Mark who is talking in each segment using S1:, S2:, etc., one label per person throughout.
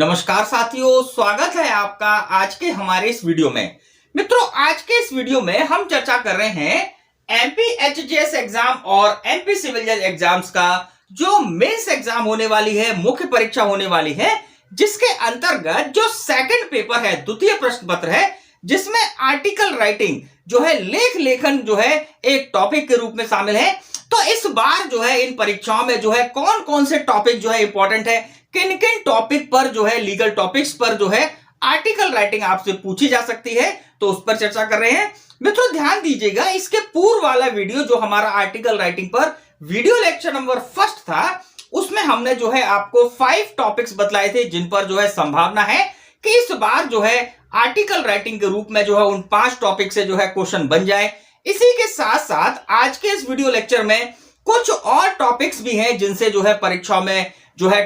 S1: नमस्कार साथियों, स्वागत है आपका आज के हमारे इस वीडियो में। मित्रों, आज के इस वीडियो में हम चर्चा कर रहे हैं एमपी एचजीएस एग्जाम और एमपी सिविल जज एग्जाम्स का जो मेंस एग्जाम होने वाली है, मुख्य परीक्षा होने वाली है, जिसके अंतर्गत जो सेकंड पेपर है, द्वितीय प्रश्न पत्र है, जिसमें आर्टिकल राइटिंग जो है, लेख लेखन जो है एक टॉपिक के रूप में शामिल है। तो इस बार जो है इन परीक्षाओं में जो है कौन कौन से टॉपिक जो है इंपॉर्टेंट है, किन किन टॉपिक पर जो है, लीगल टॉपिक्स पर जो है आर्टिकल राइटिंग आपसे पूछी जा सकती है, तो उस पर चर्चा कर रहे हैं। मित्रों ध्यान दीजिएगा, इसके पूर्व वाला वीडियो जो हमारा आर्टिकल राइटिंग पर वीडियो लेक्चर नंबर फर्स्ट था, उसमें हमने जो है आपको 5 टॉपिक्स बतलाए थे जिन पर जो है संभावना है कि इस बार जो है आर्टिकल राइटिंग के रूप में जो है उन 5 टॉपिक से जो है क्वेश्चन बन जाए। इसी के साथ साथ आज के इस वीडियो लेक्चर में कुछ और टॉपिक्स भी हैं जिनसे जो है परीक्षाओं में जो है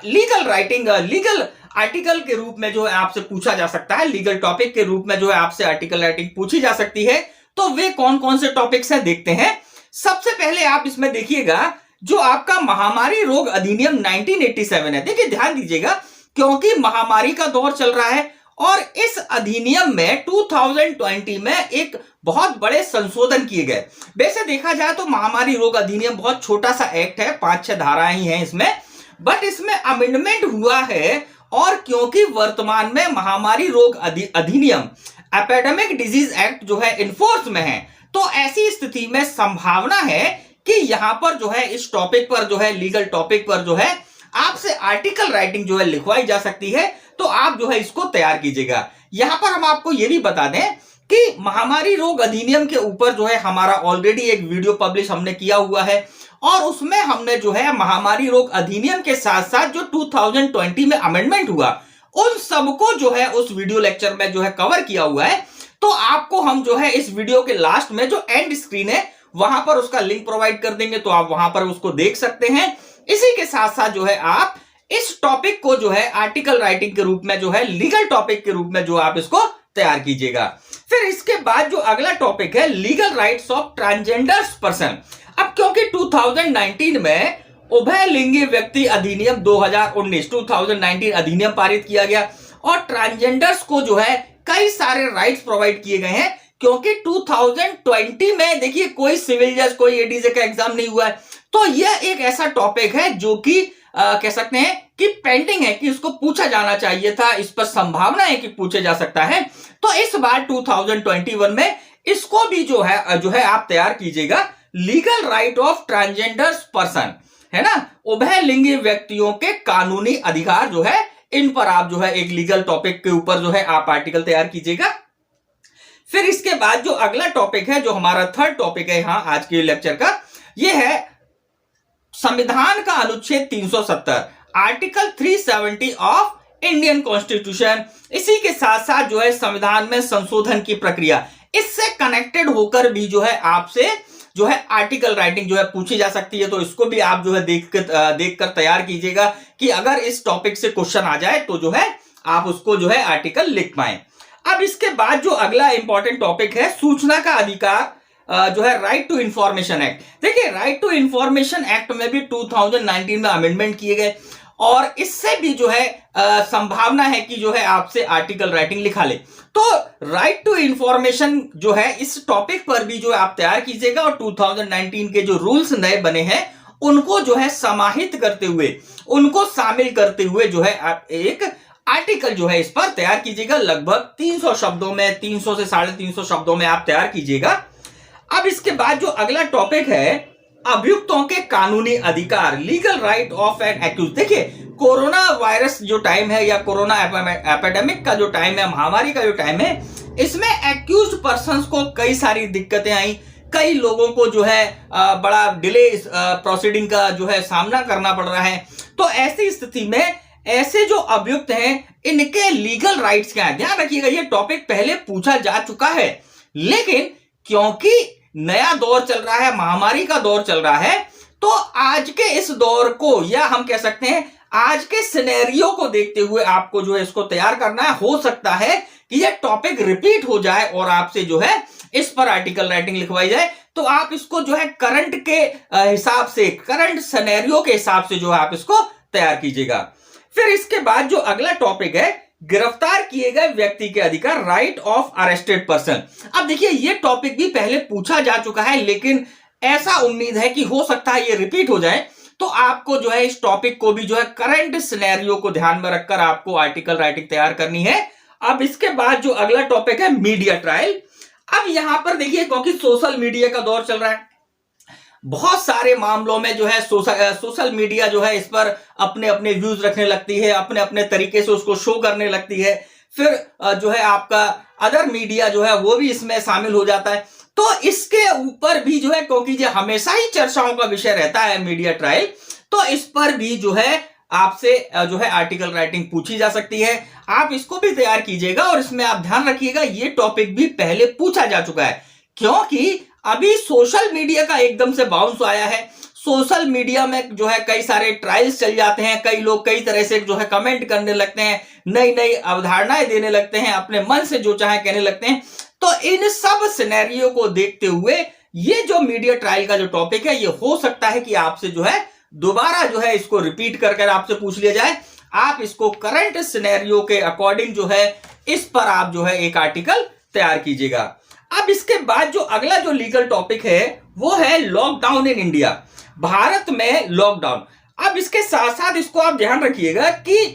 S1: लीगल राइटिंग, लीगल आर्टिकल के रूप में जो है आपसे पूछा जा सकता है, लीगल टॉपिक के रूप में जो है आपसे आर्टिकल राइटिंग पूछी जा सकती है। तो वे कौन कौन से टॉपिक्स हैं देखते हैं। सबसे पहले आप इसमें देखिएगा जो आपका महामारी रोग अधिनियम 1987 है। देखिए ध्यान दीजिएगा, क्योंकि महामारी का दौर चल रहा है और इस अधिनियम में 2020 में एक बहुत बड़े संशोधन किए गए। वैसे देखा जाए तो महामारी रोग अधिनियम बहुत छोटा सा एक्ट है, 5-6 धाराएं ही हैं इसमें, बट इसमें अमेंडमेंट हुआ है। और क्योंकि वर्तमान में महामारी रोग अधिनियम, एपिडेमिक डिजीज एक्ट जो है इन्फोर्स में है, तो ऐसी स्थिति में संभावना है कि यहां पर जो है इस टॉपिक पर जो है, लीगल टॉपिक पर जो है आपसे आर्टिकल राइटिंग जो है लिखवाई जा सकती है। तो आप जो है इसको तैयार कीजिएगा। यहां पर हम आपको यह भी बता दें कि महामारी रोग अधिनियम के ऊपर जो है हमारा ऑलरेडी एक वीडियो पब्लिश हमने किया हुआ है और उसमें हमने जो है महामारी रोग अधिनियम के साथ साथ जो 2020 में अमेंडमेंट हुआ, उन सबको जो है उस वीडियो लेक्चर में जो है कवर किया हुआ है। तो आपको हम जो है इस वीडियो के लास्ट में जो एंड स्क्रीन है वहां पर उसका लिंक प्रोवाइड कर देंगे, तो आप वहां पर उसको देख सकते हैं। इसी के साथ साथ जो है आप इस टॉपिक को जो है आर्टिकल राइटिंग के रूप में जो है, लीगल टॉपिक के रूप में जो आप इसको तैयार कीजिएगा। फिर इसके बाद जो अगला टॉपिक है, legal rights of transgender person. अब क्योंकि 2019 में उभय लिंगी व्यक्ति अधिनियम 2019 अधिनियम पारित किया गया और ट्रांसजेंडर्स को जो है कई सारे राइट्स प्रोवाइड किए गए हैं। क्योंकि 2020 में देखिए कोई सिविल जज, कोई एडीजे का एग्जाम नहीं हुआ है, तो यह एक ऐसा टॉपिक है जो कि कह सकते हैं कि पेंडिंग है, कि इसको पूछा जाना चाहिए था, इस पर संभावना है कि पूछे जा सकता है। तो इस बार 2021 में इसको भी जो है आप तैयार कीजिएगा। Legal right of transgender person, है ना, उभय लिंगी व्यक्तियों के कानूनी अधिकार जो है, इन पर आप जो है एक लीगल टॉपिक के ऊपर जो है आप आर्टिकल तैयार कीजिएगा। फिर इसके बाद जो अगला टॉपिक है, जो हमारा थर्ड टॉपिक है यहां आज के लेक्चर का, यह है संविधान का अनुच्छेद 370, आर्टिकल 370 ऑफ इंडियन कॉन्स्टिट्यूशन। इसी के साथ साथ जो है संविधान में संशोधन की प्रक्रिया, इससे कनेक्टेड होकर भी जो है आपसे जो है आर्टिकल राइटिंग जो है पूछी जा सकती है। तो इसको भी आप जो है देखकर तैयार कीजिएगा कि अगर इस टॉपिक से क्वेश्चन आ जाए तो जो है आप उसको जो है आर्टिकल लिख पाए। अब इसके बाद जो अगला इंपॉर्टेंट टॉपिक है, सूचना का अधिकार जो है, राइट टू इंफॉर्मेशन एक्ट। देखिए राइट टू इंफॉर्मेशन एक्ट में भी 2019 में अमेंडमेंट किए गए और इससे भी जो है संभावना है कि जो है आपसे आर्टिकल राइटिंग लिखा ले। तो राइट टू इंफॉर्मेशन जो है इस टॉपिक पर भी जो है आप तैयार कीजिएगा और 2019 के जो रूल्स नए बने हैं उनको जो है समाहित करते हुए, उनको शामिल करते हुए जो है आप एक आर्टिकल जो है इस पर तैयार कीजिएगा। लगभग 300 शब्दों में, 300 से 350 शब्दों में आप तैयार कीजिएगा। अब इसके बाद जो अगला टॉपिक है, अभियुक्तों के कानूनी अधिकार, legal right of an accuse. देखिए कोरोना वायरस जो टाइम है या कोरोना एपिडेमिक का जो टाइम है, महामारी का जो टाइम है, इसमें एक्यूज पर्संस को कई सारी दिक्कतें आई, कई लोगों को जो है बड़ा डिले प्रोसीडिंग का जो है सामना करना पड़ रहा है। तो ऐसी स्थिति में ऐसे जो अभियुक्त हैं, इनके लीगल राइट्स क्या है। ध्यान रखिएगा, ये टॉपिक पहले पूछा जा चुका है, लेकिन क्योंकि नया दौर चल रहा है, महामारी का दौर चल रहा है, तो आज के इस दौर को, या हम कह सकते हैं आज के सिनेरियो को देखते हुए आपको जो है इसको तैयार करना है। हो सकता है कि यह टॉपिक रिपीट हो जाए और आपसे जो है इस पर आर्टिकल राइटिंग लिखवाई जाए, तो आप इसको जो है करंट के हिसाब से, करंट सिनेरियो के हिसाब से जो है आप इसको तैयार कीजिएगा। फिर इसके बाद जो अगला टॉपिक है, गिरफ्तार किए गए व्यक्ति के अधिकार, राइट ऑफ अरेस्टेड पर्सन। अब देखिए ये टॉपिक भी पहले पूछा जा चुका है, लेकिन ऐसा उम्मीद है कि हो सकता है ये रिपीट हो जाए, तो आपको जो है इस टॉपिक को भी जो है करंट सिनेरियो को ध्यान में रखकर आपको आर्टिकल राइटिंग तैयार करनी है। अब इसके बाद जो अगला टॉपिक है, मीडिया ट्रायल। अब यहां पर देखिए, क्योंकि सोशल मीडिया का दौर चल रहा है, बहुत सारे मामलों में जो है सोशल मीडिया जो है इस पर अपने अपने व्यूज रखने लगती है, अपने अपने तरीके से उसको शो करने लगती है। फिर जो है आपका अदर मीडिया जो है वो भी इसमें शामिल हो जाता है। तो इसके ऊपर भी जो है, क्योंकि ये हमेशा ही चर्चाओं का विषय रहता है मीडिया ट्रायल, तो इस पर भी जो है आपसे जो है आर्टिकल राइटिंग पूछी जा सकती है। आप इसको भी तैयार कीजिएगा और इसमें आप ध्यान रखिएगा ये टॉपिक भी पहले पूछा जा चुका है, क्योंकि अभी सोशल मीडिया का एकदम से बाउंस आया है। सोशल मीडिया में जो है कई सारे ट्रायल्स चल जाते हैं, कई लोग कई तरह से जो है कमेंट करने लगते हैं, नई नई अवधारणाएं देने लगते हैं, अपने मन से जो चाहे कहने लगते हैं। तो इन सब सिनेरियो को देखते हुए ये जो मीडिया ट्रायल का जो टॉपिक है, ये हो सकता है कि आपसे जो है दोबारा जो है इसको रिपीट कर आपसे पूछ लिया जाए। आप इसको करंट सिनेरियो के अकॉर्डिंग जो है इस पर आप जो है एक आर्टिकल तैयार कीजिएगा। अब इसके बाद जो अगला जो लीगल टॉपिक है वो है लॉकडाउन इन इंडिया, भारत में लॉकडाउन। अब इसके साथ साथ इसको आप ध्यान रखिएगा कि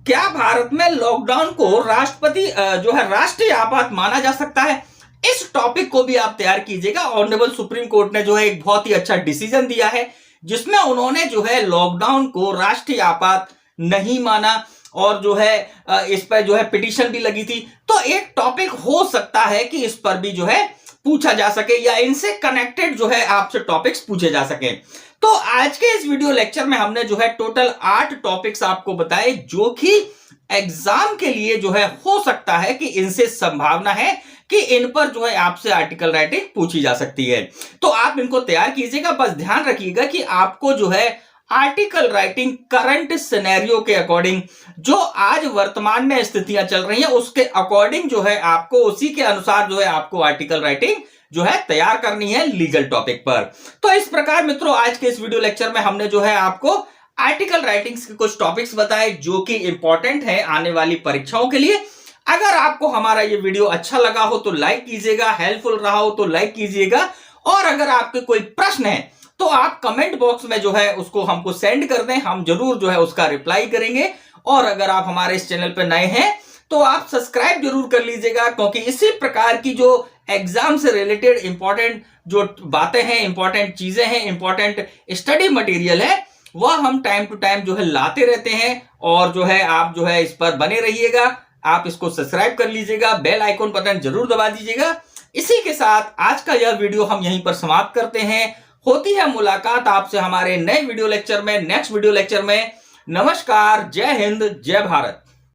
S1: क्या भारत में लॉकडाउन को राष्ट्रपति जो है राष्ट्रीय आपात माना जा सकता है। इस टॉपिक को भी आप तैयार कीजिएगा। ऑनरेबल सुप्रीम कोर्ट ने जो है एक बहुत ही अच्छा डिसीजन दिया है, जिसमें उन्होंने जो है लॉकडाउन को राष्ट्रीय आपात नहीं माना, और जो है इस पर जो है पिटीशन भी लगी थी। तो एक टॉपिक हो सकता है कि इस पर भी जो है पूछा जा सके, या इनसे कनेक्टेड जो है आपसे टॉपिक्स पूछे जा सके। तो आज के इस वीडियो लेक्चर में हमने जो है टोटल 8 टॉपिक्स आपको बताए, जो कि एग्जाम के लिए जो है हो सकता है कि इनसे संभावना है कि इन पर जो है आपसे आर्टिकल राइटिंग पूछी जा सकती है। तो आप इनको तैयार कीजिएगा। बस ध्यान रखिएगा कि आपको जो है आर्टिकल राइटिंग करंट सिनेरियो के अकॉर्डिंग, जो आज वर्तमान में स्थितियां चल रही हैं उसके अकॉर्डिंग जो है आपको उसी के अनुसार जो है आपको आर्टिकल राइटिंग जो है तैयार करनी है लीगल टॉपिक पर। तो इस प्रकार मित्रों आज के इस वीडियो लेक्चर में हमने जो है आपको आर्टिकल राइटिंग्स के कुछ टॉपिक्स बताए, जो कि इंपॉर्टेंट है आने वाली परीक्षाओं के लिए। अगर आपको हमारा ये वीडियो अच्छा लगा हो तो लाइक कीजिएगा, हेल्पफुल रहा हो तो लाइक कीजिएगा, और अगर आपके कोई प्रश्न है तो आप कमेंट बॉक्स में जो है उसको हमको सेंड कर दें, हम जरूर जो है उसका रिप्लाई करेंगे। और अगर आप हमारे इस चैनल पर नए हैं तो आप सब्सक्राइब जरूर कर लीजिएगा, क्योंकि इसी प्रकार की जो एग्जाम से रिलेटेड इंपॉर्टेंट जो बातें हैं, इंपॉर्टेंट चीजें हैं, इंपॉर्टेंट स्टडी मटेरियल है, वह हम टाइम टू टाइम जो है लाते रहते हैं। और जो है आप जो है इस पर बने रहिएगा, आप इसको सब्सक्राइब कर लीजिएगा, बेल आइकॉन बटन जरूर दबा दीजिएगा। इसी के साथ आज का यह वीडियो हम यहीं पर समाप्त करते हैं। होती है मुलाकात आपसे हमारे नए वीडियो लेक्चर में, नेक्स्ट वीडियो लेक्चर में। नमस्कार, जय हिंद, जय भारत।